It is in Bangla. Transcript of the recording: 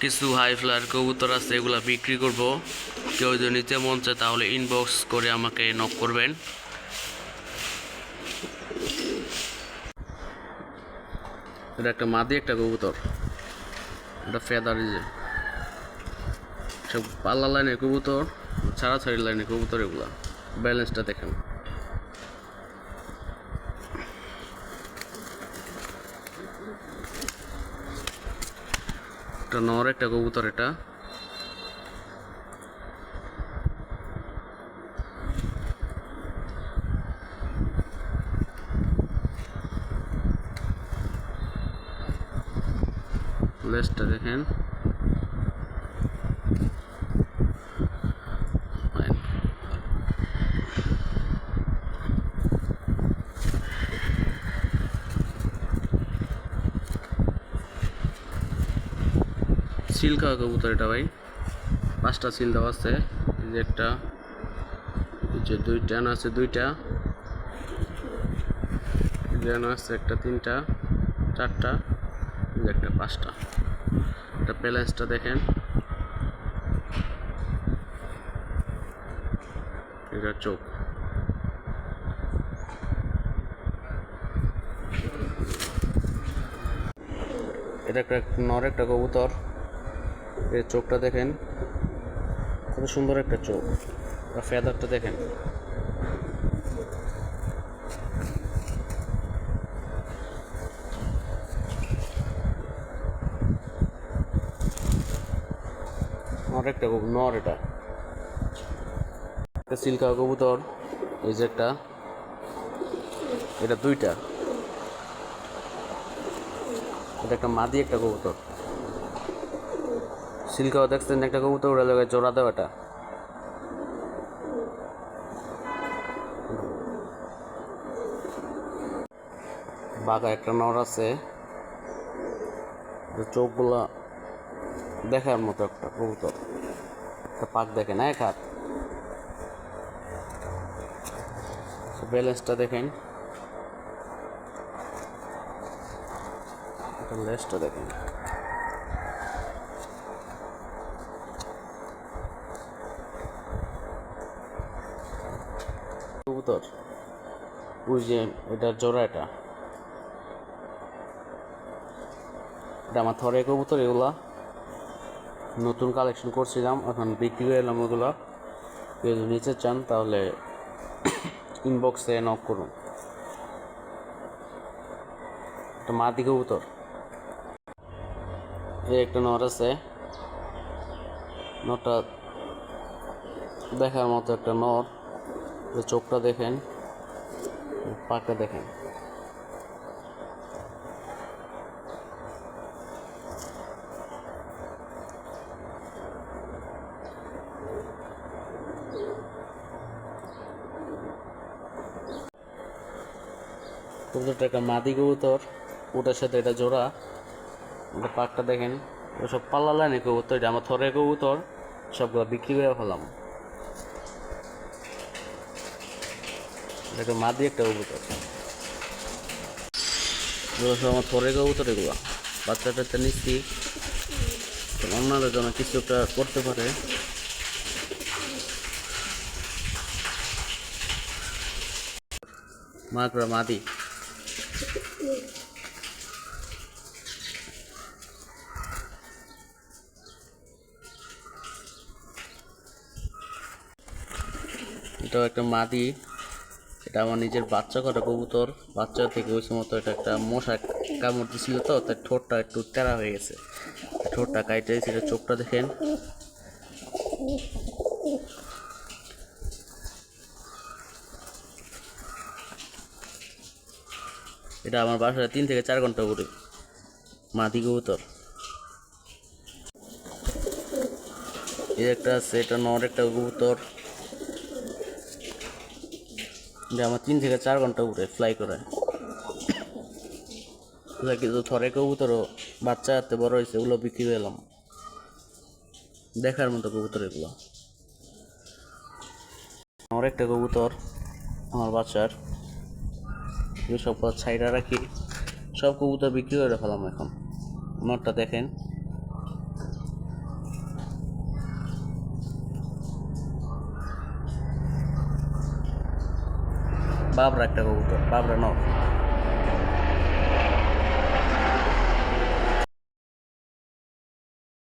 কিছু হাই ফ্লায়ার কবুতর আছে, এগুলা বিক্রি করব। কেউ যদি নিতে মন চায় তাহলে ইনবক্স করে আমাকে নক করবেন। এটা একটা মাদি একটা কবুতর, এটা ফেদার। সব পাল্লা লাইনের কবুতর, ছাড়াছাড়ি লাইনের কবুতর, এগুলা ব্যালেন্সটা দেখেন। একটা নর একটা কবুতর, এটা লেজটা দেখেন। সিল খাওয়া কবুতর এটা ভাই, 5টা সিল দেওয়া আছে। এই যে একটা, এই যে দুইটা আছে, দুইটা যেন আছে, একটা 3টা 4টা, এই যে একটা 5টা। এটা ব্যালেন্সটা দেখেন। এটা চোখ, এটা একটা নর একটা কবুতর। এর চোখটা দেখেন, কত সুন্দর একটা চোখ। আর ফেদারটা দেখেন। নর একটা নর, এটা একটা সিল্কা কবুতর। এই যে একটা, এটা 2টা। এটা একটা মাদি একটা কবুতর। সিল্কাও দেখছেন একটা কবুতর, ওরা লোকের জোড়া দেওয়া। এটা বাঘা একটা নর আছে, চোখগুলা দেখার মতো একটা কবুতর। একটা পাক দেখেন, এক হাত। ব্যালেন্সটা দেখেন, লেজটা দেখেন। কবুতর ওই যে এটার জোড়া, এটা আমার থরে কবুতর। এগুলা নতুন কালেকশন করছিলাম, এখন বিক্রি করে এলাম। ওগুলা কেউ যদি নিতে চান তাহলে ইনবক্সে নক করুন। একটা মাদি কবুতর, এই একটা নর আছে। নরটা দেখার মতো একটা নর। চোখটা দেখেন, পাটা দেখেন। কবুতরটা একটা মাদি কবুতর, ওটার সাথে এটা জোড়া। এটা পাকটা দেখেন। ওসব পাল্লা লাইনের কবুতর, এটা আমার থরের কবুতর। সবগুলো বিক্রি করে ফেলাম। এটা মাদি একটা কবুতর, এগুলো সব আমার থরের কবুতর। এগুলো বাচ্চা টাচ্চা নিচ্ছি, অন্যদের জন্য কিছু একটা করতে পারে। মাকড়া মাদি, এটাও একটা মাদি। এটা আমার নিজের বাচ্চা করা কবুতর। বাচ্চা থেকে ওই সময় এটা একটা মশা কামড় দিছিল, তো তার ঠোঁটটা একটু তেরা হয়ে গেছে। ঠোঁটটা কাইটে গেছে। এটা চোখটা দেখেন। এটা আমার বাসায় 3 থেকে 4 ঘন্টা ঘুরে। মাদি কবুতর। এই একটা আছে, এটা নর একটা কবুতর। এটা আমার 3 থেকে 4 ঘন্টা ঘুরে ফ্লাই করে। কিন্তু থরে কবুতরও বাচ্চা হাতে বড় হয়েছে, ওগুলো বিক্রি করলাম। দেখার মতো কবুতর এগুলো। আমার একটা কবুতর আমার বাচ্চার, সব ছাইরা রাখি। সব কবুতর বিক্রি করে ফেলাম এখন। নরটা দেখেন, বাবরা একটা কবুতর, বাবরা নর।